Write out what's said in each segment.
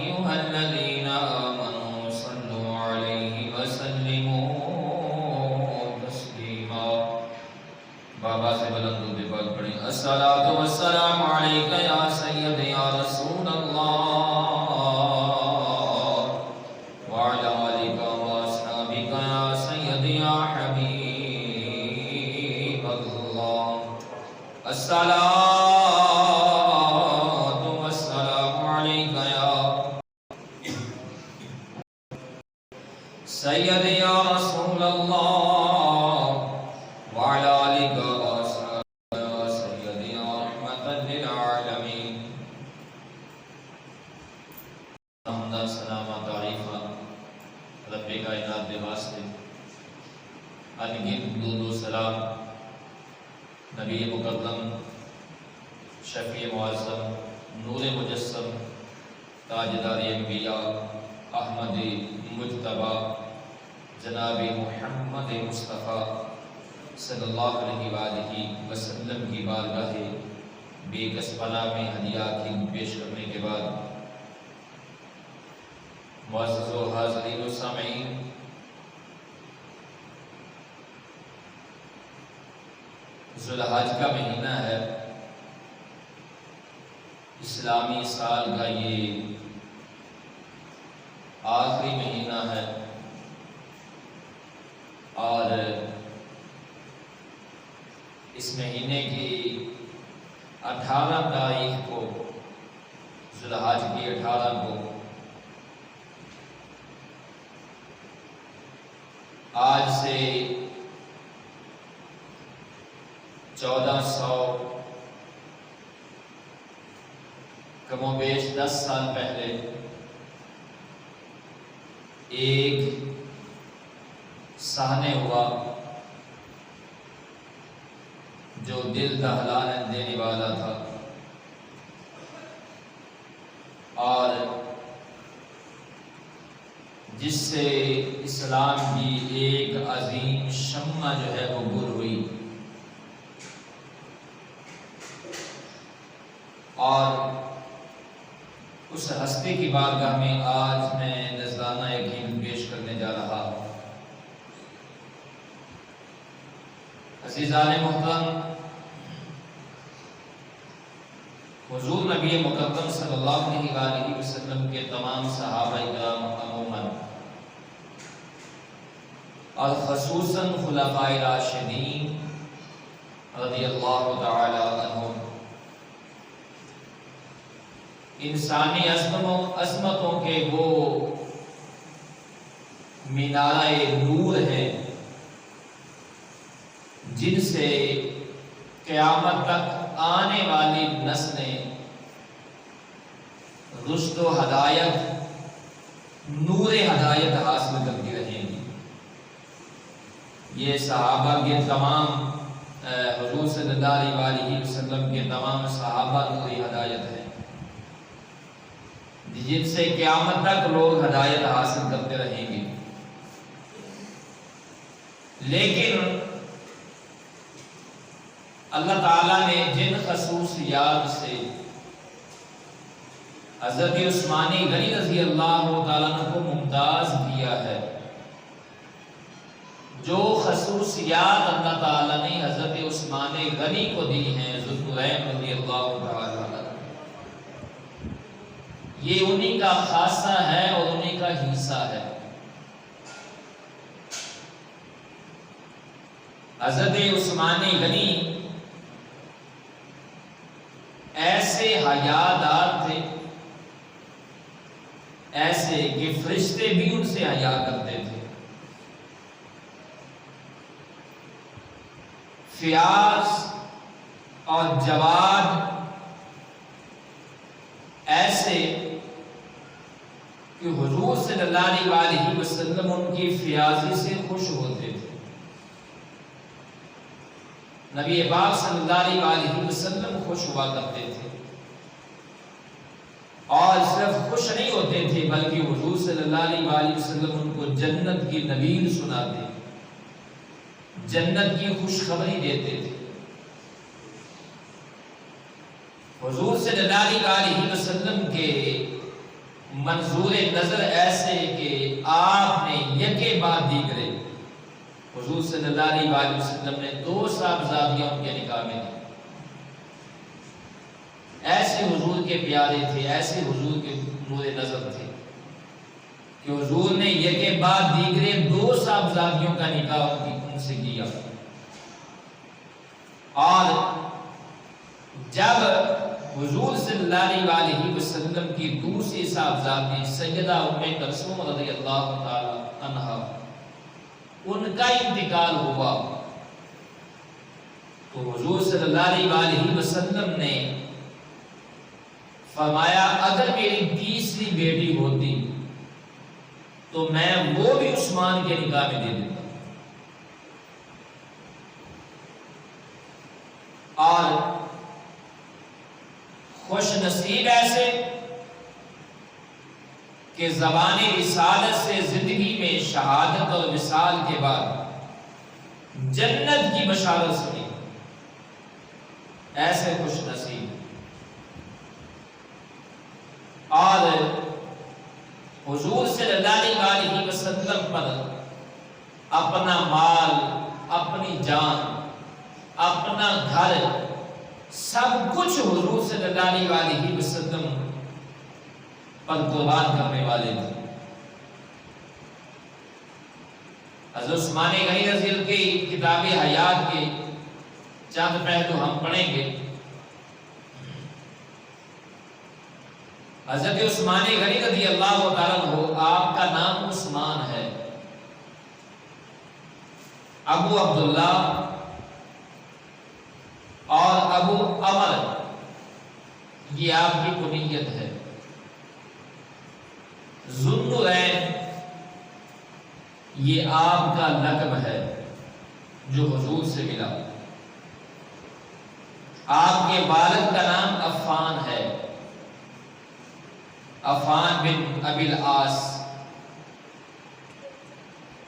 أيها الذين آمنوا صلوا عليه وسلموا تسليما. بابا سے بلند درود پاک پڑھیں. الصلاۃ والسلام علیک یا سید یا رسول اللہ وعلی آلک واصحابک یا سید یا حبیب اللہ. الصلاۃ والسلام علیک یا سید یا رسول اللہ وعلی آلک واصحابک یا سید یا رحمۃ للعالمین. حمدا سلامہ تعریفہ رب کائنات دے واسطے انگن درود و سلام نبی مکرم شفیع معظم نور مجسم تاجدار انبیاء احمد مجتبی جناب محمد مصطفیٰ صلی اللہ علیہ وآلہ وسلم کی بارگاہ بے کس پناہ میں ہدیات پیش کرنے کے بعد معزز و حاضرین و سامعین، ذوالحج کا مہینہ ہے، اسلامی سال کا یہ آخری مہینہ ہے اور اس مہینے کی 18 تاریخ کو ذوالحج کی 18 کو آج سے 1400 کم و بیش 10 سال پہلے ایک سہنے ہوا جو دل دہلا دینے والا تھا اور جس سے اسلام کی ایک عظیم شمع جو ہے وہ گر ہوئی اور اس ہستی کی بارگاہ میں آج میں نذرانہ یقین پیش کرنے جا رہا. عزیزان محترم، حضور نبی مکرم صلی اللہ علیہ وسلم کے تمام صحابہ کرام عموماً اور خصوصاً خلفائے راشدین رضی اللہ تعالی عنہم انسانی عظمتوں کے وہ مینارہ نور ہیں جن سے قیامت تک آنے والی نسلیں رشد و ہدایت، نور ہدایت حاصل کرتی رہیں گی. یہ صحابہ کے تمام حضور صلی اللہ علیہ وسلم کے تمام صحابہ نور ہدایت ہیں جن سے قیامت تک لوگ ہدایت حاصل کرتے رہیں گے. لیکن اللہ تعالیٰ نے جن خصوصیات سے حضرت عثمان غنی رضی اللہ تعالیٰ عنہ کو ممتاز کیا ہے، جو خصوصیات اللہ تعالیٰ نے حضرت عثمان غنی کو دی ہیں ذوالنورین رضی اللہ تعالیٰ عنہ، یہ انہی کا خاصہ ہے اور انہی کا حصہ ہے. حضرت عثمان غنی ایسے حیادار تھے، ایسے کہ فرشتے بھی ان سے حیا کرتے تھے. فیاض اور جواد ایسے کہ حضور صلی اللہ علیہ وسلم ان کی فیاضی سے خوش ہوتے تھے. نبی پاک صلی اللہ علیہ وسلم خوش ہوا کرتے تھے اور صرف خوش نہیں ہوتے تھے بلکہ حضور صلی اللہ علیہ وسلم ان کو جنت کی نوید سناتے، جنت کی خوشخبری دیتے تھے. حضور صلی اللہ علیہ وسلم کے منظور نظر ایسے کہ آپ نے یکے بعد دیگرے حضور صلی اللہ علیہ وسلم نے 2 صاحبزادیاں ان کے نکاح میں دی. ایسے حضور کے پیارے تھے، ایسے حضور کے نور نظر تھے کہ حضور نے یکے بعد دیگرے 2 صاحبزادیوں کا نکاح ان سے کیا. اور جب حضور صلی اللہ علیہ وسلم کی دوسری صاحبزادی سیدہ ام کلثوم رضی اللہ تعالی عنہا ان کا انتقال ہوا تو حضور صلی اللہ علیہ وسلم نے فرمایا اگر میری تیسری بیٹی ہوتی تو میں وہ بھی عثمان کے نکاح میں دے دیتا. اور خوش نصیب ایسے کہ زبان رسالت سے زندگی میں شہادت اور وصال کے بعد جنت کی بشارت سنی، ایسے خوش نصیب. اور حضور صلی اللہ علیہ وسلم پر اپنا مال، اپنی جان، اپنا گھر، سب کچھ حضور صلی اللہ علیہ وسلم پر قربان کرنے والے تھے. حضرت عثمان غنی رضی اللہ کی کتاب حیات کے چند پہلو ہم پڑھیں گے. حضرت عثمان غنی رضی اللہ تعالیٰ عنہ، آپ کا نام عثمان ہے، ابو عبداللہ اور ابو عمر یہ آپ کی کنیت ہے. ذوالنورین یہ آپ کا لقب ہے جو حضور سے ملا. آپ کے والد کا نام عفان ہے، عفان بن ابی العاص،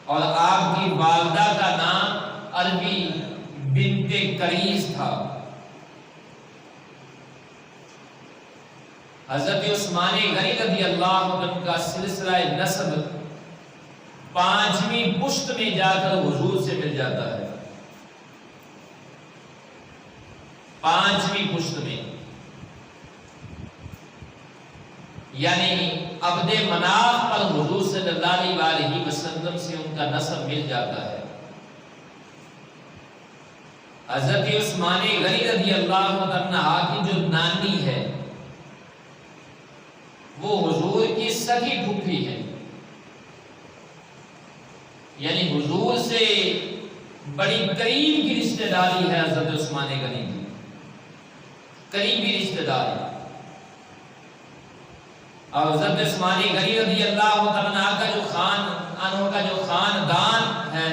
اور آپ کی والدہ کا نام عربی بنت کریز تھا. حضرت عثمان غنی رضی اللہ عنہ کا سلسلہ نسب 5ویں پشت میں جا کر حضور سے مل جاتا ہے. 5ویں پشت میں، یعنی عبد مناف پر حضور صلی اللہ علیہ وسلم سے ان کا نسب مل جاتا ہے. حضرت عثمان غنی رضی اللہ عنہ کی جو نانی ہے وہ حضور کی سگی پھوپھی ہے، یعنی حضور سے بڑی قریب کی رشتہ داری ہے حضرت عثمان غنی کی، قریبی رشتہ داری. اور حضرت عثمان غنی رضی اللہ عنہ کا جو خاندان ہے،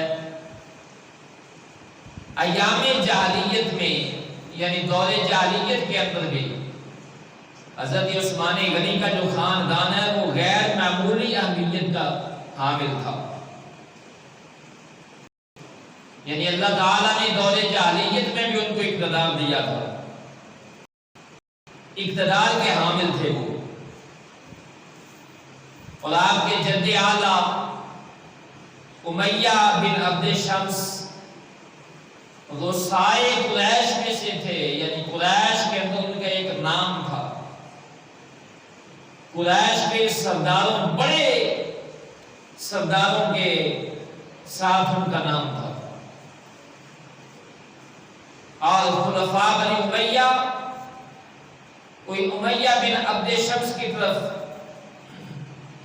ایام جاہلیت میں یعنی دور جاہلیت کے اندر بھی حضرت عثمان غنی کا جو خاندان ہے وہ غیر معمولی اہمیت کا حامل تھا. یعنی اللہ تعالیٰ نے دور جاہلیت میں بھی ان کو اقتدار دیا تھا، اقتدار کے حامل تھے وہ. اور آپ کے جد اعلیٰ امیہ بن عبد شمس غصائے قریش میں سے تھے، یعنی قریش کے اندر ان کا ایک نام تھا. قریش کے سرداروں، بڑے سرداروں کے ساتھ ان کا نام تھا. اور خلفاء بنی امیہ، کوئی امیہ بن عبد شمس کی طرف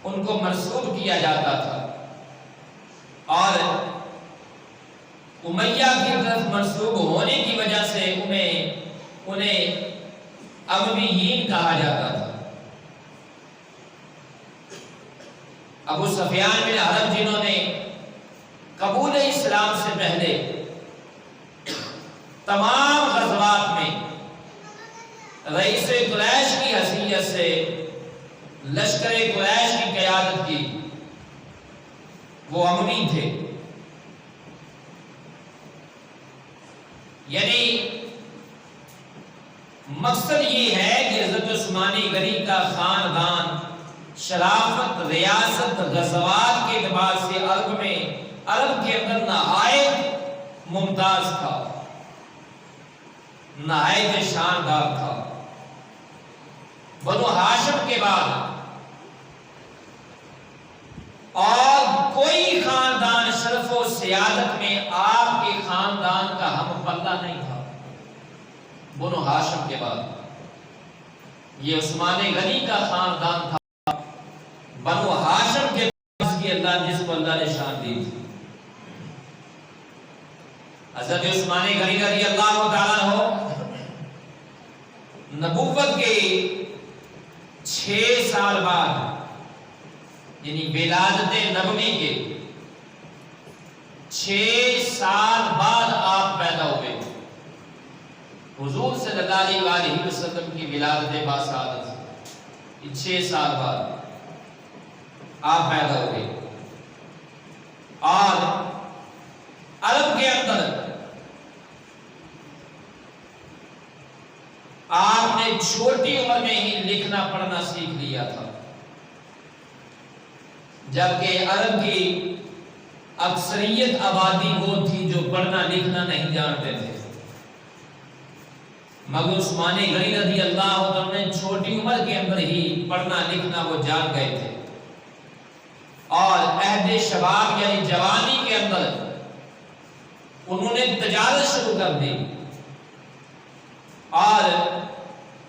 ان کو منسوب کیا جاتا تھا، اور امیہ کی طرف منسوب ہونے کی وجہ سے انہیں امویین کہا جاتا تھا. ابو سفیان بن حرب جنہوں نے قبول اسلام سے پہلے تمام غزوات میں رئیس قریش کی حیثیت سے لشکر قریش کی قیادت کی، وہ اموی تھے. یعنی مقصد یہ ہے کہ حضرت عثمان غنی کا خاندان شرافت، ریاست، غزوات کے اعتبار سے عرب کے اندر نہایت ممتاز تھا، نہایت شاندار تھا۔ بنو ہاشم کے بعد اور کوئی خاندان شرف و سیادت میں آپ کے خاندان کا ہم پلہ نہیں تھا۔ بنو ہاشم کے بعد یہ عثمان غنی کا خاندان تھا۔ بنو ہاشم کے بعد کی اللہ جس کو اللہ نے شان دی تھی، حضرت عثمان غنی رضی اللہ تعالیٰ عنہ نبوت کے 6 سال بعد، یعنی ولادت نبوی کے 6 سال بعد آپ پیدا ہوئے۔ حضور صلی اللہ علیہ وسلم کی ولادت باسعادت 6 سال بعد آپ پیدا ہوئے، اور عرب کے اندر آپ نے چھوٹی عمر میں ہی لکھنا پڑھنا سیکھ لیا تھا، جبکہ عرب کی اکثریت آبادی وہ تھی جو پڑھنا لکھنا نہیں جانتے تھے، مگر عثمان غنی رضی اللہ عنہ نے چھوٹی عمر کے اندر ہی پڑھنا لکھنا وہ جان گئے تھے، اور عہد شباب یعنی جوانی کے اندر انہوں نے تجارت شروع کر دی، اور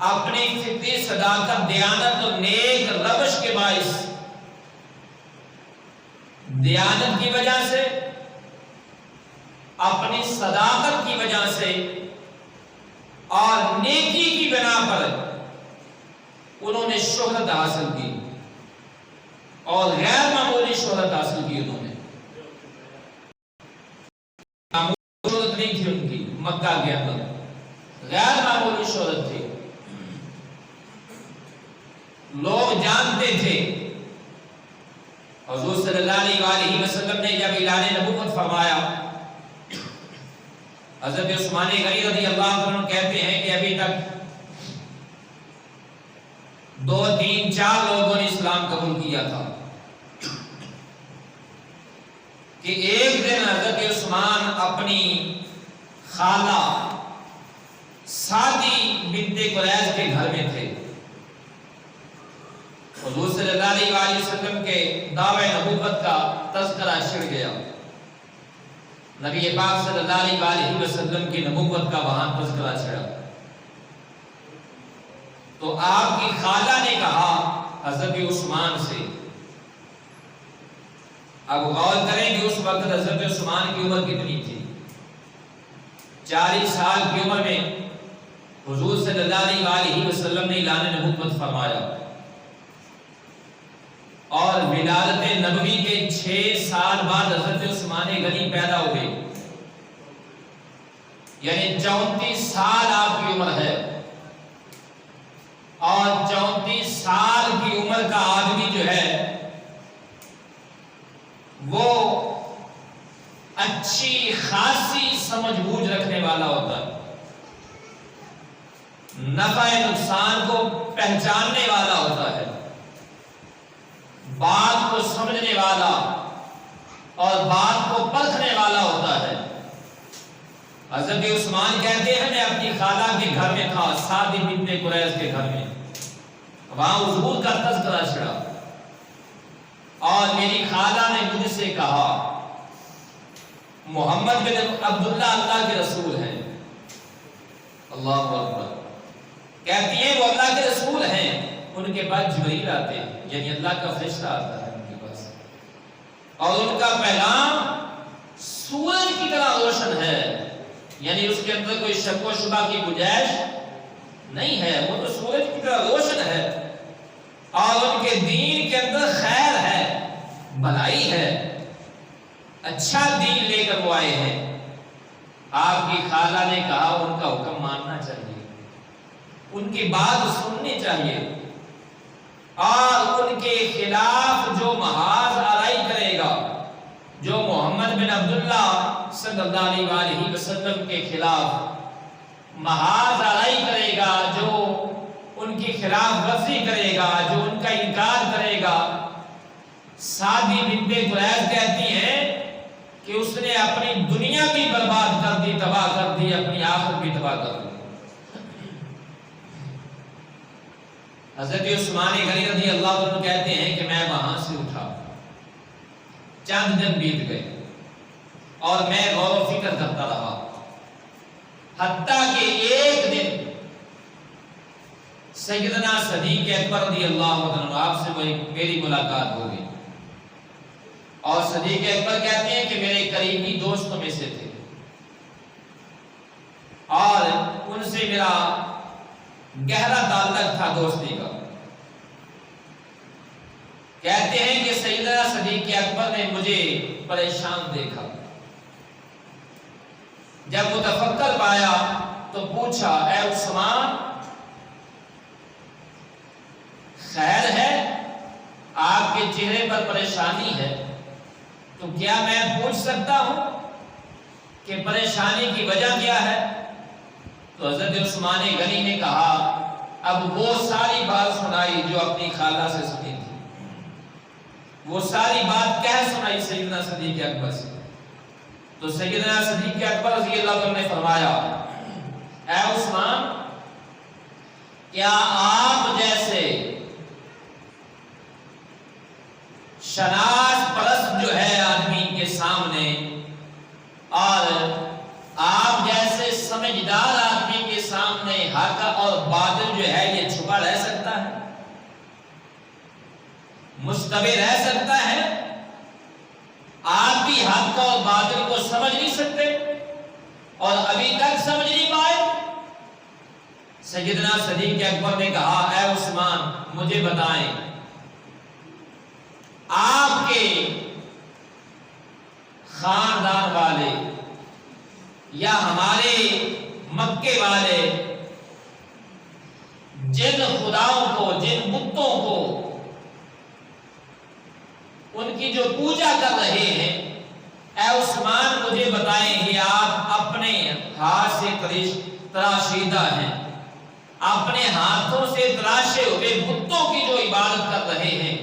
اپنی فطری صداقت، دیانت اور نیک روش کے باعث، دیانت کی وجہ سے، اپنی صداقت کی وجہ سے اور نیکی کی بنا پر انہوں نے شہرت حاصل کی، اور غیر معمولی شہرت حاصل کی۔ انہوں نے معمولی شہرت نہیں تھی ان کی، مکہ کے اندر غیر معمولی شہرت تھی، لوگ جانتے تھے۔ حضور صلی اللہ علیہ وسلم نے جب اعلان نبوت فرمایا، حضرت عثمان غنی رضی اللہ عنہ کہتے ہیں کہ ابھی تک 2 3 4 لوگوں نے اسلام قبول کیا تھا، کہ ایک دن حضرت عثمان اپنی خالہ سعدی بنت قریظ کے گھر میں تھے۔ حضور صلی اللہ علیہ وسلم کے دعوی نبوت کا تذکرہ چھڑ گیا، نبی پاک صلی اللہ علیہ وسلم کی نبوت کا وہاں تذکرہ چھڑا، تو آپ کی خالہ نے کہا حضرت عثمان سے، اب غور کریں کہ اس وقت حضرت عثمان کی عمر کتنی تھی؟ 40 سال کی عمر میں حضور صلی اللہ علیہ وسلم نے اعلان نبوت فرمایا، اور ولادت نبوی کے 6 سال بعد حضرت عثمان غنی پیدا ہوئے، یعنی 34 سال آپ کی عمر ہے، اور 34 سال کی عمر کا آدمی جو ہے وہ اچھی خاصی سمجھ بوجھ رکھنے والا ہوتا ہے، نفع نقصان کو پہچاننے والا ہوتا ہے، بات کو سمجھنے والا اور بات کو پرکھنے والا ہوتا ہے۔ حضرت عثمان کہتے ہیں میں اپنی خالہ کے گھر میں تھا، سعدی بنت قریظ کے گھر میں، وہاں حضور کا تذکرہ چھڑا، اور میری خالہ نے مجھ سے کہا محمد بن عبداللہ اللہ کے رسول ہیں۔ اللہ اکبر، کہتی ہیں وہ اللہ کے رسول ہیں، ان کے پاس جبریل آتے ہیں، یعنی اللہ کا فرشتہ آتا ہے ان کے پاس، اور ان کا پیغام سورج کی طرح روشن ہے، یعنی اس کے اندر کوئی شک و شبہ کی گنجائش نہیں ہے، وہ تو سورج کی طرح روشن ہے، اور ان کے دین کے اندر خیر ہے، بھلائی ہے، اچھا دین لے کر وہ آئے ہیں۔ آپ کی خالہ نے کہا ان کا حکم ماننا چاہیے، ان کی بات سننی چاہیے، اور ان کے خلاف جو محاذ آرائی کرے گا، جو محمد بن عبداللہ صلی اللہ علیہ وسلم کے خلاف محاذ آرائی کرے گا، جو ان کی خلاف ورزی کرے گا، جو ان کا انکار کرے گا، سعدی بنت قریظ کہتی ہیں کہ اس نے اپنی دنیا بھی برباد کر دی، تباہ کر دی، اپنی آخرت بھی تباہ کر دی۔ حضرت عثمان غنی رضی اللہ عنہ کہتے ہیں کہ میں وہاں سے اٹھا، چند دن بیت گئے اور میں غور و فکر کرتا رہا، حتیٰ کہ ایک دن سیدنا صدیق اکبر رضی اللہ عنہ آپ سے میری ملاقات ہو گئی، اور صدیق اکبر کہتے ہیں کہ میرے قریبی دوستوں میں سے تھے، اور ان سے میرا گہرا تعلق تھا دوستی کا۔ کہتے ہیں کہ سیدنا صدیق اکبر نے مجھے پریشان دیکھا، جب متفکر پایا تو پوچھا، اے عثمان خیر ہے؟ آپ کے چہرے پر پریشانی ہے، تو کیا میں پوچھ سکتا ہوں کہ پریشانی کی وجہ کیا ہے؟ تو حضرت عثمان غنی نے کہا، اب وہ ساری بات سنائی جو اپنی خالہ سے سنی تھی، وہ ساری بات کہہ سنائی سیدنا صدیق اکبر سے۔ تو سیدنا صدیق اکبر رضی اللہ عنہ نے فرمایا، اے عثمان کیا آپ جیسے شناس پرست جو ہے آدمی کے سامنے، اور آپ جیسے سمجھدار آدمی کے سامنے حق اور باطل جو ہے یہ چھپا رہ سکتا ہے، مشتبہ رہ سکتا ہے؟ آپ بھی حق اور باطل کو سمجھ نہیں سکتے اور ابھی تک سمجھ نہیں پائے؟ سیدنا صدیق اکبر نے کہا، اے عثمان مجھے بتائیں، آپ کے خاندان والے یا ہمارے مکے والے جن خداؤں کو، جن بتوں کو، ان کی جو پوجا کر رہے ہیں، اے عثمان مجھے بتائیں کہ آپ اپنے ہاتھ سے تراشیدہ ہیں، اپنے ہاتھوں سے تراشے ہوئے بتوں کی جو عبادت کر رہے ہیں،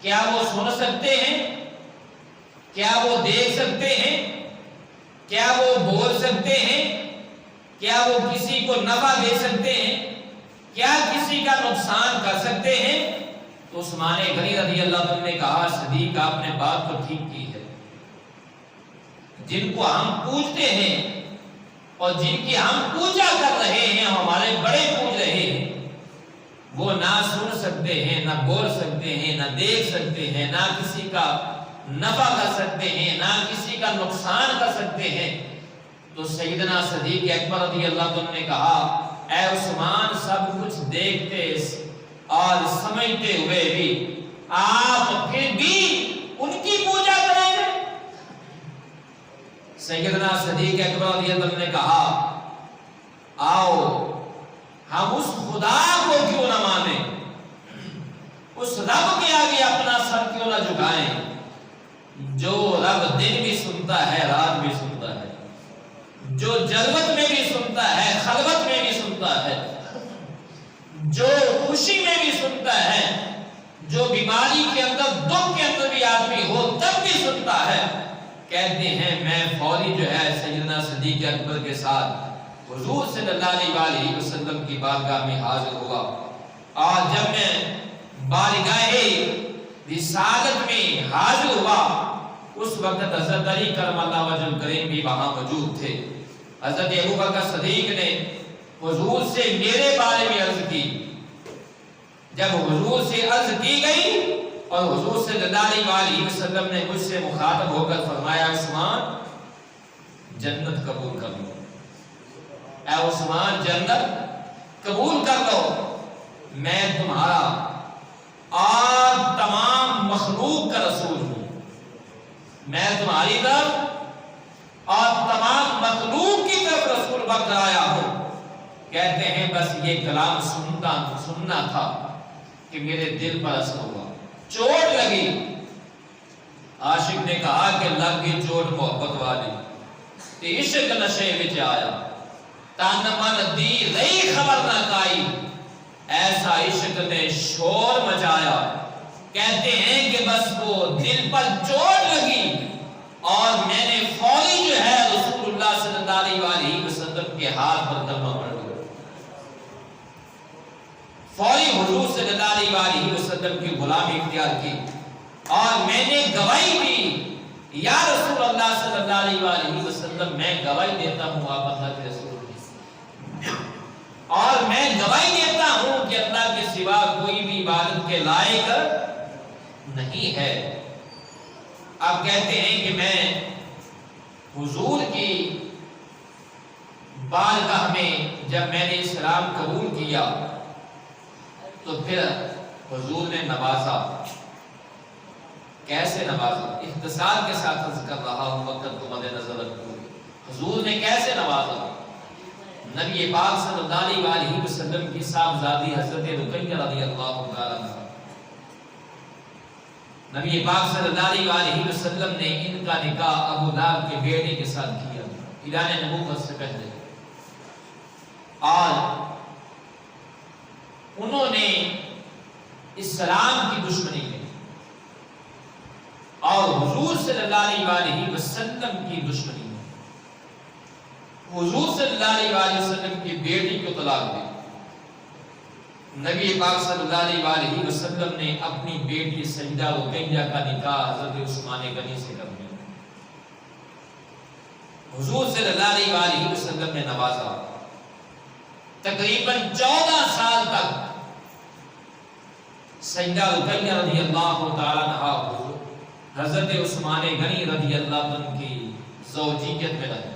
کیا وہ سن سکتے ہیں؟ کیا وہ دیکھ سکتے ہیں؟ کیا وہ بول سکتے ہیں؟ کیا وہ کسی کو نفع دے سکتے ہیں؟ کیا کسی کا نقصان کر سکتے ہیں؟ تو عثمان غنی رضی اللہ عنہ نے کہا، صدیق آپ نے بات تو ٹھیک کی ہے، جن کو ہم پوجتے ہیں اور جن کی ہم پوجا کر رہے ہیں، ہمارے بڑے پوج رہے ہیں، وہ نہ سن سکتے ہیں، نہ بول سکتے ہیں، نہ دیکھ سکتے ہیں، نہ کسی کا نفع کر سکتے ہیں، نہ کسی کا نقصان کر سکتے ہیں۔ تو سیدنا صدیق اکبر رضی اللہ عنہ نے کہا، اے عثمان سب کچھ دیکھتے اور سمجھتے ہوئے بھی آپ پھر بھی ان کی پوجا کریں گے؟ سیدنا صدیق اکبر رضی اللہ عنہ نے کہا، آؤ ہم اس خدا کو کیوں نہ مانیں، اس رب کے آگے اپنا سر کیوں نہ جھکائیں، جو رب دن بھی سنتا ہے، رات بھی سنتا ہے، جو جلوت میں بھی سنتا ہے، خلوت میں بھی سنتا ہے، جو خوشی میں بھی سنتا ہے، جو بیماری کے اندر، دکھ کے اندر بھی آدمی ہو تب بھی سنتا ہے۔ کہتے ہیں میں فوری جو ہے سیدنا صدیق اکبر کے ساتھ حضور صلی اللہ علیہ وسلم کی بارگاہ میں حاضر ہوا، اور جب میں بارگاہ رسالت میں حاضر ہوا اس وقت حضرت علی کرم اللہ وجہ الکریم بھی وہاں موجود تھے۔ حضرت ابوبکر صدیق نے حضور سے میرے بارے میں عرض کی، جب حضور سے عرض کی گئی اور حضور صلی اللہ علیہ وسلم نے مجھ سے مخاطب ہو کر فرمایا، عثمان جنت قبول کر لو، اے عثمان جنت قبول کر لو، میں تمہارا اور تمام مخلوق کا رسول ہوں، میں تمہاری طرف اور تمام مخلوق کی طرف رسول بن کر آیا ہوں۔ کہتے ہیں بس یہ کلام سننا تھا کہ میرے دل پر اثر ہوا، چوٹ لگی۔ عاشق نے کہا کہ لگ گئی چوٹ محبت والی، تے عشق نشے وچ آیا، تن من دی رہی خبر نہ کائی، ایسا عشق نے شور مچایا، کہتے ہیں کہ بس وہ دل پر چوٹ لگی اور میں نے فوری جو ہے رسول اللہ صلی اللہ علیہ وسلم کے ہاتھ پر کلمہ پڑھ لیا، فوری حضور صلی اللہ علیہ وسلم کی غلامی اختیار کی اور میں نے گواہی دی، یا رسول اللہ صلی اللہ علیہ وسلم میں گواہی دیتا ہوں آپ اللہ کے رسول ہیں، اور میں گواہی دیتا ہوں کہ اللہ کے سوا کوئی بھی عبادت کے لائق نہیں ہے۔ آپ کہتے ہیں کہ میں حضور کی بارگاہ میں جب میں نے اسلام قبول کیا تو پھر حضور نے نوازا۔ کیسے نوازا؟ اختصار کے ساتھ عرض کر رہا ہوں، وقت کو مد نظر رکھتے ہوئے حضور نے کیسے نوازا؟ نبی پاک صلی اللہ علیہ وسلم کی صاحبزادی حضرت رقیہ رضی اللہ تعالیٰ عنہ، نبی پاک صلی اللہ علیہ وسلم نے ان کا نکاح ابو لہب کے بیٹے کے ساتھ کیا اعلان نبوت سے پہلے، اور انہوں نے اسلام کی دشمنی کی اور حضور صلی اللہ علیہ وسلم کی دشمنی کی۔ حضور صلی اللہ علیہ وسلم کی بیٹی کو طلاق دی، نبی پاک صلی اللہ علیہ وسلم نے اپنی بیٹی سیدہ رقیہ کا نکاح حضرت عثمان غنی سے کر دیا۔ حضور صلی اللہ علیہ وسلم نے نوازا، تقریباً 14 سال تک سیدہ رقیہ رضی اللہ تعالی عنہا حضرت عثمان غنی رضی اللہ عنہ کی زوجیت میں رہے۔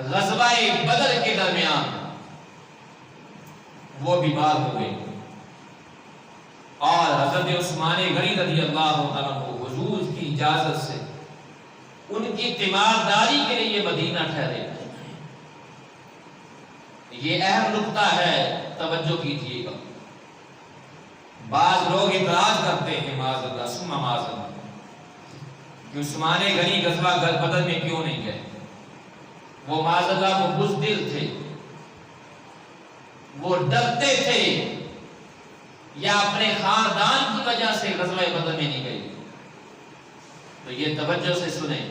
غزوہ بدر کے درمیان وہ بیمار ہو گئی اور حضرت عثمان غنی رضی اللہ عنہ حضور کی اجازت سے ان کی تیمارداری کے لیے مدینہ ٹھہرے۔ یہ اہم نقطہ ہے، توجہ کیجیے گا۔ بعض لوگ اعتراض کرتے ہیں معاذ اللہ ثم معاذ اللہ کہ عثمان غنی غزوہ بدر میں کیوں نہیں گئے؟ وہ معاذ اللہ کو بزدل تھے، وہ ڈرتے تھے، یا اپنے خاندان کی وجہ سے غزوہ بدر میں نہیں گئے؟ تو یہ توجہ سے سنیں،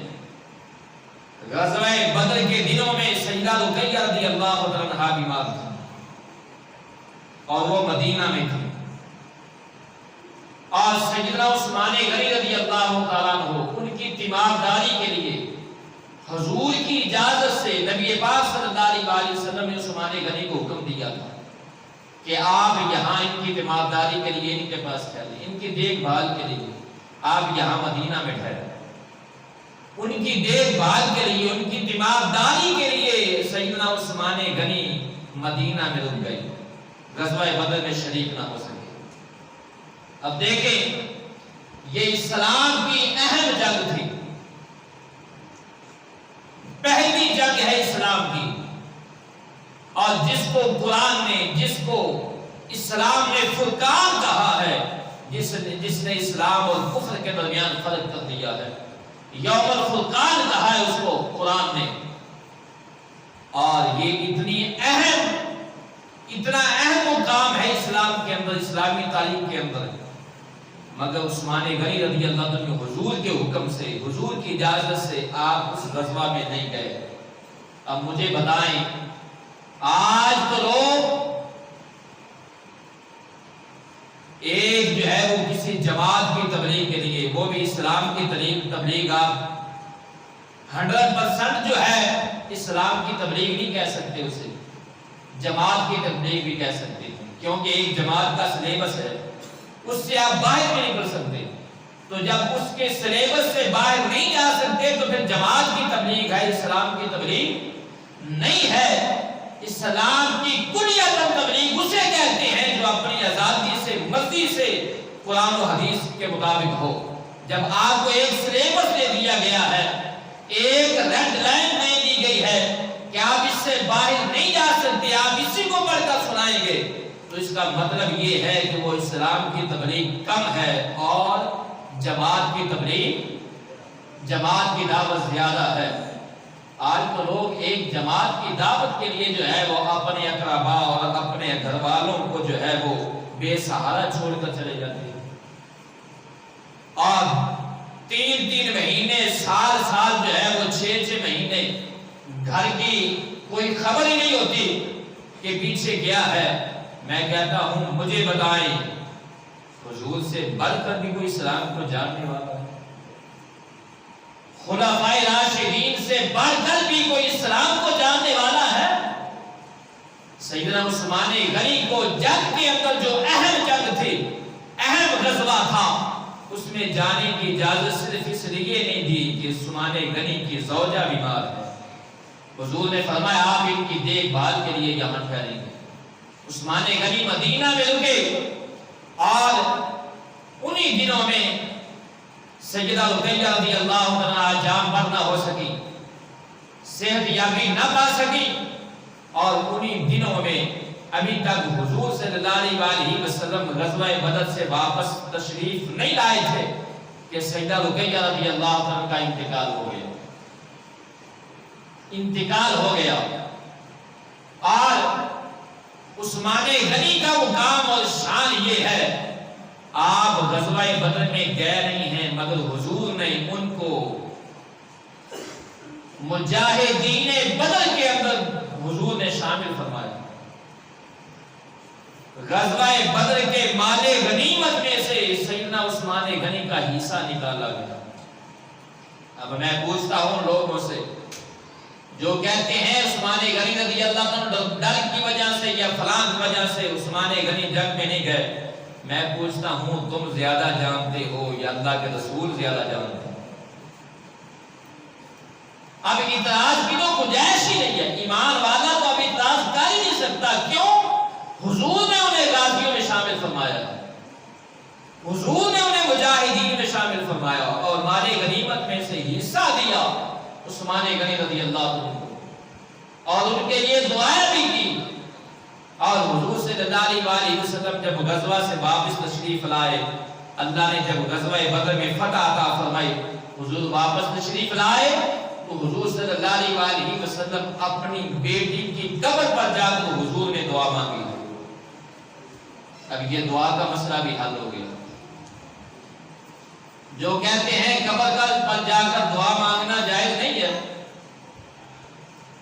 غزوہ بدر کے دنوں میں سیدہ رقیہ رضی اللہ عنہا بیمار تھی اور وہ مدینہ میں تھی، اور سیدنا عثمان غنی رضی اللہ تعالیٰ عنہ ان کی تیمارداری کے لیے حضور کی اجازت سے نبی پاک صلی اللہ علیہ وسلم نے عثمان غنی کو حکم دیا تھا کہ آپ یہاں ان کی تیمارداری کے لیے ان کے پاس ٹھہریں، ان کی دیکھ بھال کے لیے آپ یہاں مدینہ میں ٹھہریں۔ ان کی دیکھ بھال کے لیے، ان کی تیمارداری کے لیے سیدنا عثمان غنی مدینہ میں رک گئے، غزوہ بدر میں شریک نہ ہو سکے۔ اب دیکھیں، یہ اسلام کی اہم جنگ تھی، پہلی جنگ ہے اسلام کی، اور جس کو قرآن نے، جس کو اسلام نے فرقان کہا ہے، جس نے اسلام اور کفر کے درمیان فرق کر دیا ہے، یوم الفرقان کہا ہے اس کو قرآن نے۔ اور یہ اتنا اہم مقام ہے اسلام کے اندر، اسلامی تعلیم کے اندر، مگر عثمان غنی رضی اللہ عنہ حضور کے حکم سے، حضور کی اجازت سے آپ اس غزوہ میں نہیں گئے۔ اب مجھے بتائیں، آج تو لوگ ایک جو ہے وہ کسی جماعت کی تبلیغ کے لیے، وہ بھی اسلام کی تبلیغ، آپ 100% جو ہے اسلام کی تبلیغ نہیں کہہ سکتے، اسے جماعت کی تبلیغ بھی کہہ سکتے ہیں، کیونکہ ایک جماعت کا سلیبس ہے، اس سے آپ باہر بھی نہیں کر سکتے۔ تو جب اس کے سلیبس سے باہر نہیں جا سکتے تو پھر جماعت کی تبلیغ ہے، اسلام کی تبلیغ نہیں ہے۔ اسلام کی کلیت تبلیغ اسے کہتے ہیں جو اپنی آزادی سے، مرضی سے قرآن و حدیث کے مطابق ہو۔ جب آپ کو ایک سلیبس دے دیا گیا ہے، ایک ریڈ لائن دے دی گئی ہے کہ آپ اس سے باہر نہیں جا سکتے، آپ اسی کو پڑھ کر سنائیں گے، تو اس کا مطلب یہ ہے کہ وہ اسلام کی تبلیغ کم ہے اور جماعت کی تبلیغ، جماعت کی دعوت زیادہ ہے۔ آج تو لوگ ایک جماعت کی دعوت کے لیے جو ہے وہ اپنے اقربا اور اپنے گھر والوں کو جو ہے وہ بے سہارا چھوڑ کر چلے جاتے ہیں، اور 3 مہینے سال جو ہے وہ 6 مہینے گھر کی کوئی خبر ہی نہیں ہوتی کہ پیچھے کیا ہے۔ میں کہتا ہوں مجھے بتائیں، حضور سے بڑھ کر بھی کوئی اسلام کو جاننے والا ہے؟ خلفائے راشدین سے بڑھ کر بھی کوئی اسلام کو جاننے والا ہے؟ سیدنا عثمان غنی کو جنگ کے اندر جو اہم جنگ تھی، اہم غزوہ تھا، اس میں جانے کی اجازت صرف اس لیے نہیں دی کہ عثمان غنی کی زوجہ بیمار ہے۔ حضور نے فرمایا آپ ان کی دیکھ بھال کے لیے یہاں ٹھہریں گے۔ عثمان غنی مدینہ میں رکے، اور انہی دنوں میں سیدہ رقیہ رضی اللہ عنہا جان پر نہ ہو سکی، صحت یابی نہ پا سکی، اور انہی دنوں میں ابھی تک حضور صلی اللہ علیہ وسلم غزوہ بدر سے واپس تشریف نہیں لائے تھے کہ سیدہ رقیہ رضی اللہ عنہ کا انتقال ہو گیا۔ اور عثمان غنی کا مقام اور شان یہ ہے، آپ غزوہ بدر میں گئے نہیں ہیں، مگر حضور نے ان کو مجاہدین بدر کے اندر حضور نے شامل فرمایا۔ غزوہ بدر کے مال غنیمت میں سے سیدنا عثمان غنی کا حصہ نکالا گیا۔ اب میں پوچھتا ہوں لوگوں سے جو کہتے ہیں عثمان غنی رضی اللہ عنہ ڈر کی وجہ سے یا فلاں کی وجہ سے عثمان غنی جنگ میں نہیں گئے، میں پوچھتا ہوں تم زیادہ جانتے ہو یا اللہ کے رسول زیادہ جانتے ہیں؟ اب اعتراض کی تو گنجائش ہی نہیں ہے، ایمان والا تو اب اعتراض کر ہی نہیں سکتا۔ کیوں؟ حضور نے انہیں غازیوں میں شامل فرمایا، حضور نے انہیں مجاہدین میں شامل فرمایا، اور مال غنیمت میں سے حصہ دیا عثمان غنی رضی اللہ عنہ کو، اور ان کے لیے دعائیں بھی کی۔ اور حضور صلی اللہ علیہ وسلم جب غزوہ سے واپس تشریف لائے، اللہ نے جب غزوہ بدر میں فتح عطا فرمائی، حضور واپس تشریف لائے تو حضور صلی اللہ علیہ وسلم اپنی بیٹی کی قبر پر جا کر حضور نے دعا مانگی۔ اب یہ دعا کا مسئلہ بھی حل ہو گیا۔ جو کہتے ہیں قبر پر جا کر دعا مانگنا جائز نہیں ہے،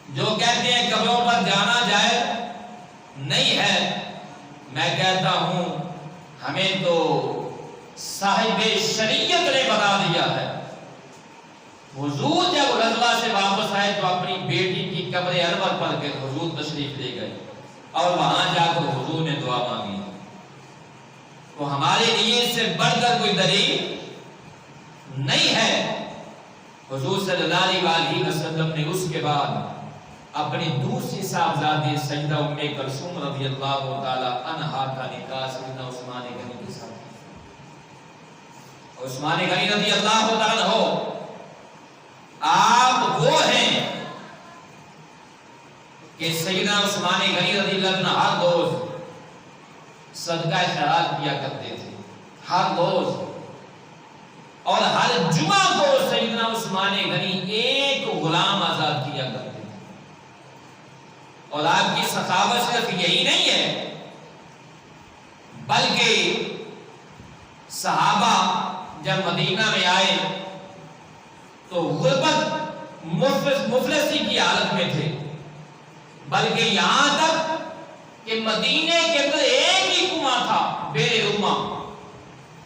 جو کہتے ہیں قبروں پر جانا جائز نہیں ہے، میں کہتا ہوں ہمیں تو صاحب شریعت نے بتا دیا ہے۔ حضور جب غزوہ سے واپس آئے تو اپنی بیٹی کی قبر انور پر کے حضور تشریف لے گئے، اور وہاں جا کر حضور نے دعا مانگی۔ تو ہمارے لیے اس سے بڑھ کر کوئی دلیل نہیں ہے۔ حضور صلی اللہ علیہ وسلم نے اس کے بعد اپنی دوسری صاحبزادی سیدہ ام کلثوم رضی اللہ تعالی عنہا کا نکاح سیدنا عثمان غنی کے ساتھ۔ عثمان غنی رضی اللہ تعالی عنہ آپ وہ ہیں کہ سیدنا عثمان غنی رضی اللہ عنہ ہر روز صدقہ خیرات کیا کرتے تھے، ہر روز، اور ہر جمعہ کو سیدنا عثمان غنی ایک غلام آزاد کیا کرتے تھے۔ اور آپ کی سخاوت صرف یہی نہیں ہے، بلکہ صحابہ جب مدینہ میں آئے تو غربت مفلسی کی حالت میں تھے، بلکہ یہاں تک کہ مدینے کے اندر ایک ہی کنواں تھا، بئر روما،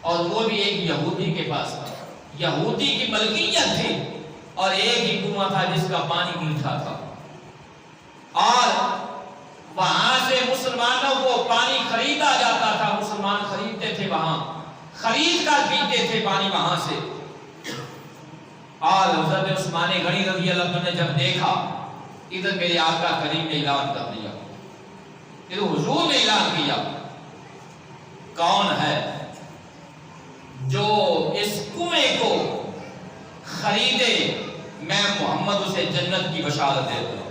اور وہ بھی ایک یہودی کے پاس تھا، یہودی کی ملکیت تھی، اور ایک ہی کنواں تھا جس کا پانی میٹھا تھا، اور وہاں سے مسلمانوں کو پانی خریدا جاتا تھا، مسلمان خریدتے تھے، وہاں خرید کر پیتے تھے پانی وہاں سے۔ اور حضرت عثمان غنی رضی اللہ عنہ نے جب دیکھا، ادھر میرے آقا کریم نے اعلان کر دیا، ادھر حضور نے اعلان کیا، کون ہے جو اس کنویں کو خریدے، میں محمد اسے جنت کی بشارت دے دوں۔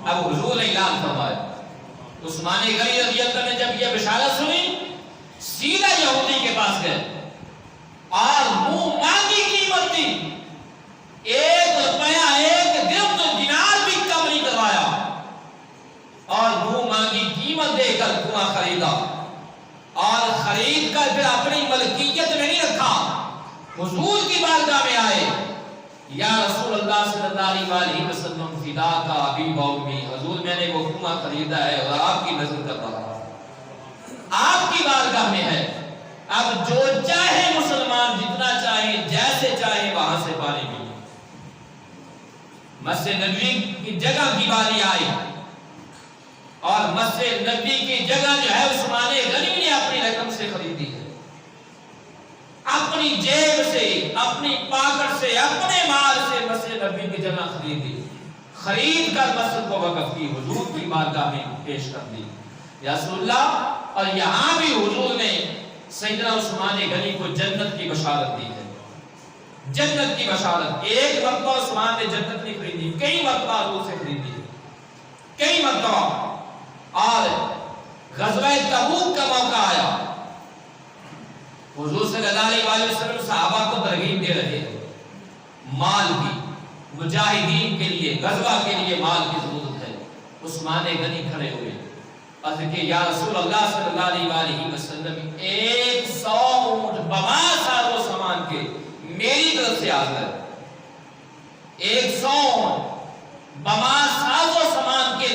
اب حضور نے اعلان فرمایا، عثمان غنی رضی اللہ عنہ نے جب یہ بشارت سنی، سیدھا یہودی کے پاس گئے اور منہ مانگی قیمت دی، 1 روپیہ 1 درہم حضور کی بارگاہ میں آئے، یا رسول اللہ صلی اللہ علیہ وسلم فدا کا ابی و امی، حضور میں نے وہ کنواں خریدا ہے اور آپ کی نظر کر رہا ہوں، آپ کی بارگاہ میں ہے، اب جو چاہے مسلمان جتنا چاہے جیسے چاہے وہاں سے پانی پی۔ مسجد نبوی کی جگہ کی باری آئی اور مسجد نبوی کی جگہ جو ہے عثمان غنی نے اپنی رقم سے خریدی ہے، اپنی جیب سے، اپنی پاکٹ سے، اپنے مال سے مسجد نبوی کی جگہ خریدی، خرید کر مسجد کو وقف کی، حضور کی بارگاہ میں پیش کر دی یا رسول اللہ۔ اور یہاں بھی حضور نے سیدنا عثمان غنی کو جنت کی بشارت دی ہے، جنت کی بشارت۔ ایک مرتبہ عثمان نے جنت نہیں خریدی، کئی مرتبہ حضور سے خریدی، کئی مرتبہ۔ اور غزوہ تبوک کا موقع آیا، حضور صلی اللہ علیہ وسلم صحابہ کو ترغیب دے رہے ہیں مال کی، مجاہدین کے لیے، غزوہ کے لیے مال کی ضرورت ہے۔ عثمان غنی کھڑے ہوئے، عرض کہ یا رسول اللہ صلی اللہ علیہ وسلم 100 اونٹ بما ساز و سامان کے میری طرف سے حاضر ہے، 100 اونٹ بما ساز و سامان کے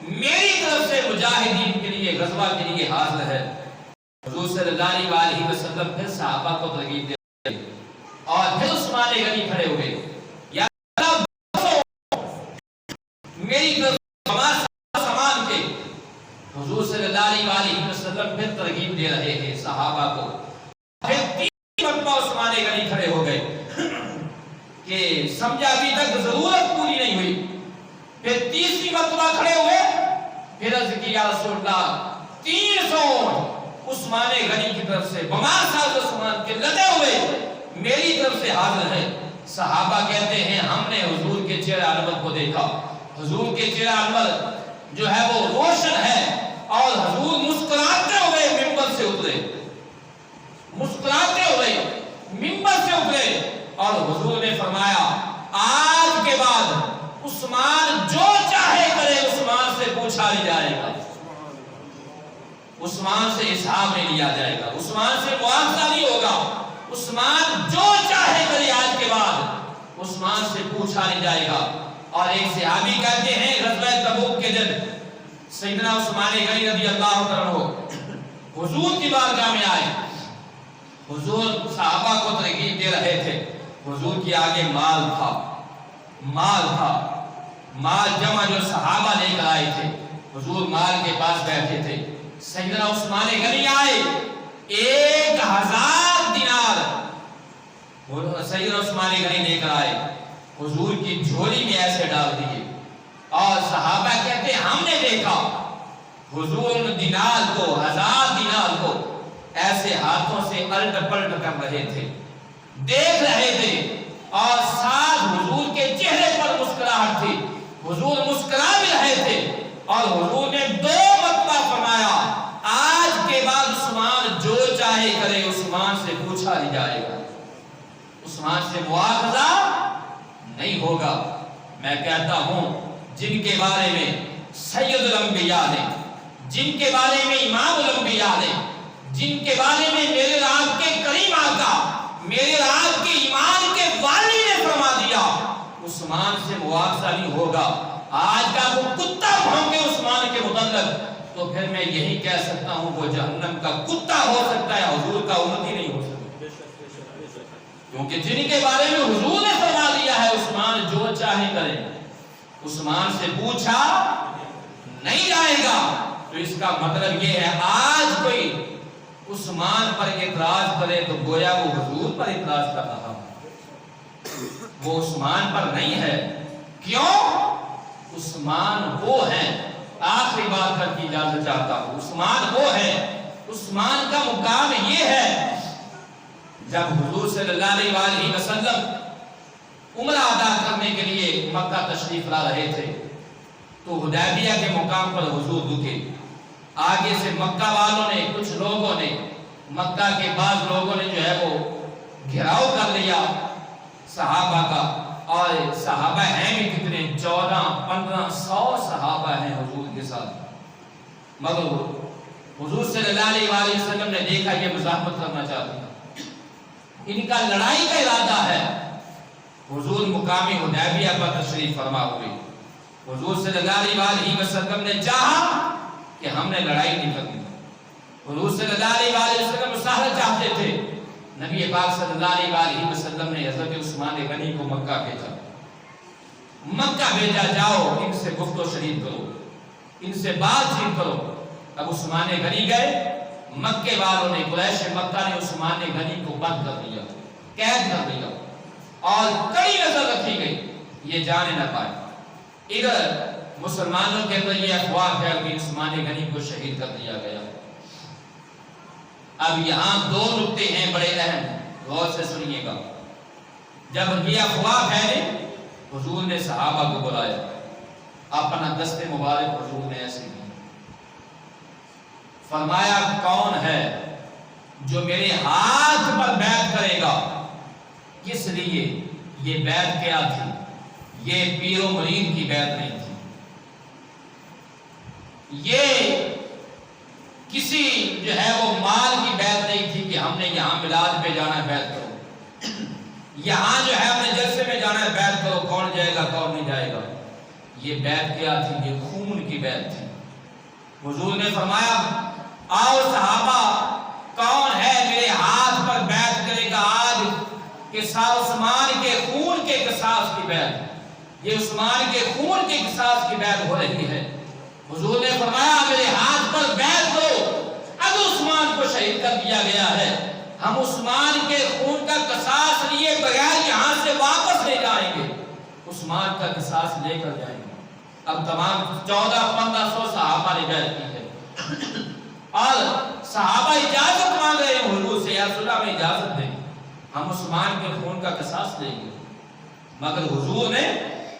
میری طرف سے مجاہدین کے لیے، غزوہ کے لیے حاضر ہے۔ حضور صلی اللہ علیہ وسلم پھر صحابہ کو ترغیب دے رہے اور پھر عثمان غنی کھڑے ہوئے، یا میری طرف سامان کے، حضور صلی اللہ علیہ وسلم پھر ترغیب دے رہے ہیں صحابہ کو۔ پھر 3 مرتبہ عثمان غنی کھڑے ہو گئے کہ سمجھا ابھی تک ضرورت پوری نہیں ہوئی، پھر 3ری مرتبہ کھڑے ہوئے، پھر عرض کی یا رسول اللہ 300 عثمان غنی کی طرف سے بما ساز و سامان کے لدے ہوئے میری طرف سے حاضر ہے۔ صحابہ کہتے ہیں ہم نے حضور کے چہرہ انور کو دیکھا، حضور کے چہرہ انور جو ہے وہ روشن ہے، اور حضور مسکراتے ہوئے منبر سے اترے، مسکراتے ہوئے منبر سے اترے، اور حضور نے فرمایا آج کے بعد عثمان جو چاہے کرے، عثمان سے پوچھا نہیں جائے گا، عثمان سے حساب نہیں لیا جائے گا، عثمان سے مواخذہ نہیں ہوگا، عثمان جو چاہے کرے آج کے بعد عثمان سے پوچھا نہیں جائے گا۔ اور ایک صحابی کہتے ہیں غزوہ تبوک کے دن سیدنا عثمان غنی رضی اللہ عنہ حضور کی بارگاہ میں آئے، حضور صحابہ کو ترغیب دے رہے تھے، حضور کی آگے مال تھا، مال جمع جو صحابہ لے کر آئے تھے، حضور مال کے پاس بیٹھے تھے، سیدنا عثمان غنی آئے، 1000 دینار سیدنا عثمان غنی لے کر آئے، حضور کی جھولی میں ایسے ڈال دیے، اور صحابہ کہتے ہیں ہم نے دیکھا حضور دینار کو، 1000 دینار کو ایسے ہاتھوں سے الٹ پلٹ کر رہے تھے، دیکھ رہے تھے، اور ساتھ حضور کے چہرے پر مسکراہٹ تھی، حضور مسکرا بھی رہے تھے، اور حضور نے 2 مرتبہ فرمایا آج کے بعد عثمان جو چاہے کرے، عثمان سے پوچھا نہیں جائے گا، عثمان سے مواخذہ نہیں ہوگا۔ میں کہتا ہوں جن کے بارے میں سید الانبیاء نے، جن کے بارے میں امام الانبیاء نے، جن کے بارے میں میرے رب کے کریم آقا، میرے رب کے ایمان کے والی نے فرما دیا عثمان سے مواخذہ نہیں ہوگا، آج کا وہ کتا بھونکے عثمان کے متعلق تو پھر میں یہی کہہ سکتا ہوں وہ جہنم کا کتا ہو سکتا ہے، حضور کا امتی نہیں ہو سکتا، کیونکہ جن کے بارے میں حضور نے فرما دیا ہے عثمان جو چاہے کرے، عثمان سے پوچھا نہیں جائے گا، تو اس کا مطلب یہ ہے آج کوئی عثمان پر اعتراض کرے تو گویا وہ حضور پر اعتراض کر رہا، وہ عثمان پر نہیں ہے۔ کیوں؟ عثمان وہ ہے، آخری بات کر کی اجازت چاہتا ہوں، عثمان وہ ہے، عثمان کا مقام یہ ہے، جب حضور صلی اللہ علیہ وسلم عمرہ ادا کرنے کے لیے مکہ تشریف لا رہے تھے تو حدیبیہ کے مقام پر حضور رکے، آگے سے مکہ والوں نے، کچھ لوگوں نے، مکہ کے بعض لوگوں نے جو ہے وہ گھیراؤ کر لیا صحابہ کا، اور صحابہ ہیں بھی کتنے، 1400-1500 صحابہ ہیں حضور کے ساتھ، مگر حضور صلی اللہ علیہ وسلم نے دیکھا یہ مزاحمت کرنا چاہتے ہیں، ان کا لڑائی کا ارادہ ہے۔ حضور مقام حدیبیہ پر تشریف فرما ہوئے، حضور صلی اللہ علیہ وسلم نے چاہا کہ ہم نے لڑائی نہیں کرنی، حضور صلی اللہ علیہ وسلم مصالحہ چاہتے تھے، نبی پاک صلی اللہ علیہ وسلم نے حضرت عثمان غنی کو مکہ بھیجا، جاؤ ان سے گفت و شنید کرو، ان سے بات چیت کرو۔ اب عثمان غنی گئے، مکے والوں نے، قریش مکہ نے عثمان غنی کو بند کر دیا، قید کر دیا، اور کئی نظر رکھی گئی یہ جانے نہ پائے۔ ادھر مسلمانوں کے اندر یہ افواہ پھیل گئی عثمان غنی کو شہید کر دیا گیا۔ اب یہاں دو نکتے ہیں بڑے اہم، غور سے سنیے گا۔ جب یہ افواہ پھیلے، حضور نے صحابہ کو بلایا، اپنا دست مبارک حضور نے ایسے کی، فرمایا کون ہے جو میرے ہاتھ پر بیعت کرے گا؟ کس لیے یہ بیعت کیا تھی؟ یہ پیر و مرید کی بیعت نہیں تھی، یہ کسی جو ہے وہ مال کی بیعت نہیں تھی کہ ہم نے یہاں میلاد پہ جانا ہے بیعت کرو، یہاں جو ہے ہم نے جلسے میں جانا ہے بیعت کرو، کون جائے گا کون نہیں جائے گا۔ یہ بیعت کیا تھی؟ یہ خون کی بیعت تھی۔ حضور نے فرمایا آؤ صحابہ، کون ہے میرے ہاتھ پر بیعت کرے گا آج کہ عثمان کے خون کے قصاص کی بیعت، یہ عثمان کے خون کے قصاص کی بیعت ہو رہی ہے۔ حضور نے فرمایا میرے ہاتھ پر بیعت کرو، اب عثمان کو شہید کر دیا گیا ہے، ہم عثمان کے خون کا قصاص لیے بغیر یہاں سے واپس لے جائیں گے، عثمان کا قصاص لے کر جائیں گے۔ اب تمام 1400-1500 صحابہ نے بیعت کی ہے، اور صحابہ اجازت مانگ رہے ہیں حضور سے، یا رسول اللہ ہمیں اجازت دیں، ہم عثمان کے خون کا قصاص لیں گے۔ مگر حضور نے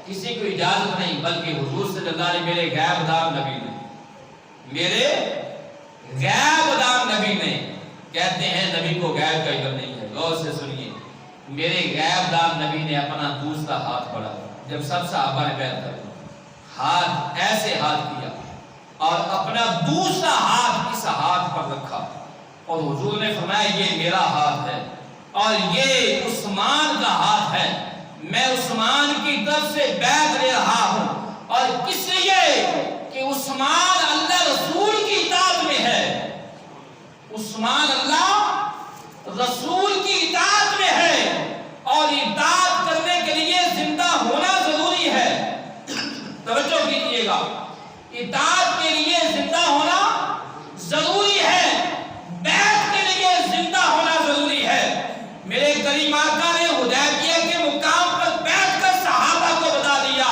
کسی کو اجازت نہیں، بلکہ حضور صلی اللہ علیہ میرے غیب دار نبی نے، میرے غیب دار نبی نے، کہتے ہیں نبی کو غیب کا علم نہیں ہے، غور سے سنیے، میرے غیب دار نبی نے اپنا دوسرا ہاتھ بڑھا، جب سب صحابہ نے بیعت کر ہاتھ ایسے ہاتھ کیا اور اپنا دوسرا ہاتھ اس ہاتھ پر رکھا، اور حضور نے فرمایا یہ میرا ہاتھ ہے اور یہ عثمان کا ہاتھ ہے، میں عثمان کی طرف سے بیعت لے رہا ہوں، اور کس لیے کہ عثمان اللہ رسول کی اطاعت میں ہے، عثمان اللہ رسول کی اطاعت میں ہے، اور اطاعت کرنے کے لیے زندہ ہونا ضروری ہے۔ توجہ کیجئے گا، اطاعت کے لیے زندہ ہونا ضروری ہے، بیعت کے لیے زندہ ہونا ضروری ہے۔ میرے کریم آقا نے حدیبیہ کے مقام پر بیعت کر صحابہ کو بتا دیا،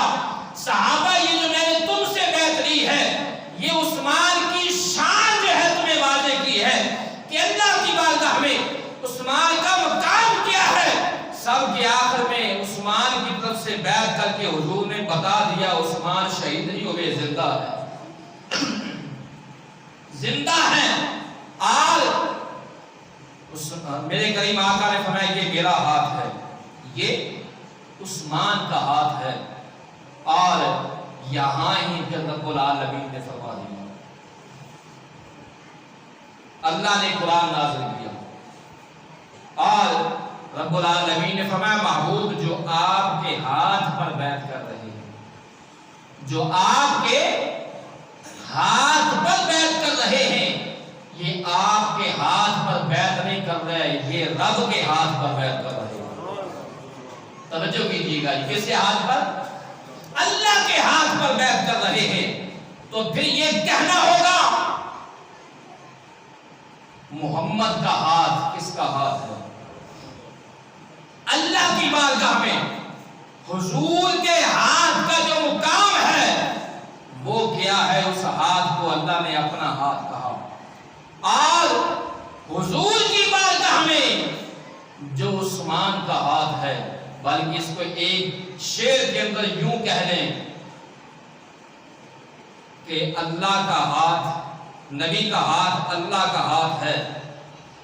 صحابہ یہ جو میں نے تم سے بیعت لی ہے، یہ عثمان کی شان جو ہے تمہیں واضح کی ہے کہ اللہ کی بارگاہ میں عثمان کا مقام کیا ہے۔ سب کے آخر میں عثمان کی طرف سے بیعت کر کے حضور نے بتا دیا عثمان شہید نہیں ہوئے، زندہ ہے، زندہ ہیں۔ اور میرے کریم آقا نے فرمایا یہ میرا ہاتھ ہے، یہ عثمان کا ہاتھ ہے، اور یہاں ہی پھر رب العالمین نے فرما دیا، اللہ نے قرآن نازل کیا، اور رب العالمین نے فرمایا محبوب جو آپ کے ہاتھ پر بیعت کر رہے ہیں، جو آپ کے ہاتھ پر بیعت کر رہے ہیں، یہ آپ کے ہاتھ پر بیعت نہیں کر رہے، یہ رب کے ہاتھ پر بیعت کر رہے ہیں۔ توجہ کیجیے گا، کس کے ہاتھ پر؟ اللہ کے ہاتھ پر بیعت کر رہے ہیں، تو پھر یہ کہنا ہوگا محمد کا ہاتھ کس کا ہاتھ ہے؟ اللہ کی بارگاہ میں حضور کے ہاتھ کا جو مقام ہے وہ کیا ہے؟ اس ہاتھ کو اللہ نے اپنا ہاتھ کہا، اور حضور کی بارگاہ میں جو عثمان کا ہاتھ ہے، بلکہ اس کو ایک شعر کے اندر یوں کہہ لیں کہ اللہ کا ہاتھ، نبی کا ہاتھ اللہ کا ہاتھ ہے،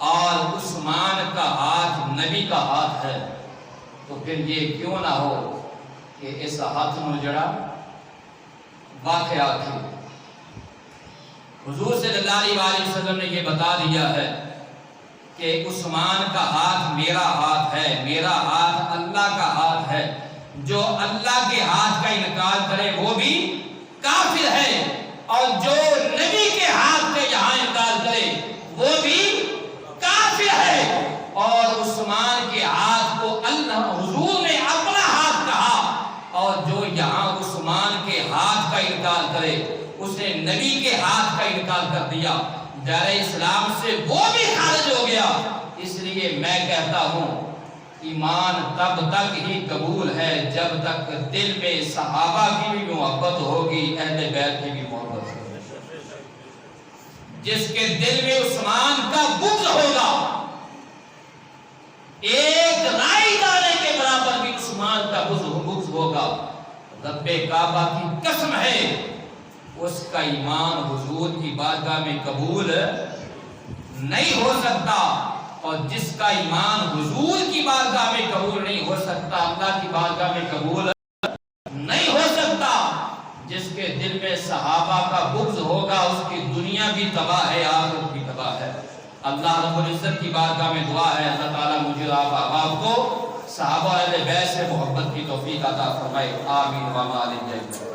اور عثمان کا ہاتھ نبی کا ہاتھ ہے، تو پھر یہ کیوں نہ ہو کہ اس ہاتھ میں جڑا واقعہ تھی۔ حضور صلی اللہ علیہ وسلم نے یہ بتا دیا ہے کہ عثمان کا ہاتھ میرا ہاتھ ہے، میرا ہاتھ اللہ کا ہاتھ ہے، جو اللہ کے ہاتھ کا انکار کرے وہ بھی کافر ہے، اور جو نبی کے ہاتھ کا یہاں انکار کرے وہ بھی کافر ہے۔ اور عثمان کے ہاتھ کو اللہ حضور نے اپنا ہاتھ کہا، اور جو یہاں عثمان کے ہاتھ کا انکار کرے اسے نبی کے ہاتھ کا انکار کر دیا، دار اسلام سے وہ بھی خارج ہو گیا۔ اس لیے میں کہتا ہوں ایمان تب تک ہی قبول ہے جب تک دل میں صحابہ کی بھی محبت ہوگی، اہل بیت کی بھی محبت ہوگی۔ جس کے دل میں عثمان کا بغض ہوگا، ایک رائی دانے کے برابر بھی عثمان کا بغض ہوگا، رب کعبہ کی قسم ہے اس کا ایمان حضور کی بارگاہ میں قبول نہیں ہو سکتا، اور جس کا ایمان حضور کی بارگاہ میں قبول نہیں ہو سکتا اللہ کی بارگاہ میں قبول نہیں ہو سکتا۔ جس کے دل میں صحابہ کا بغض ہوگا اس کی دنیا بھی تباہ ہے، آخرت بھی تباہ ہے۔ اللہ رب العزت کی بارگاہ میں دعا ہے اللہ تعالیٰ مجھے آپ احباب کو صحابہ اہل بیت سے محبت کی توفیق عطا فرمائے، آمین و آمین۔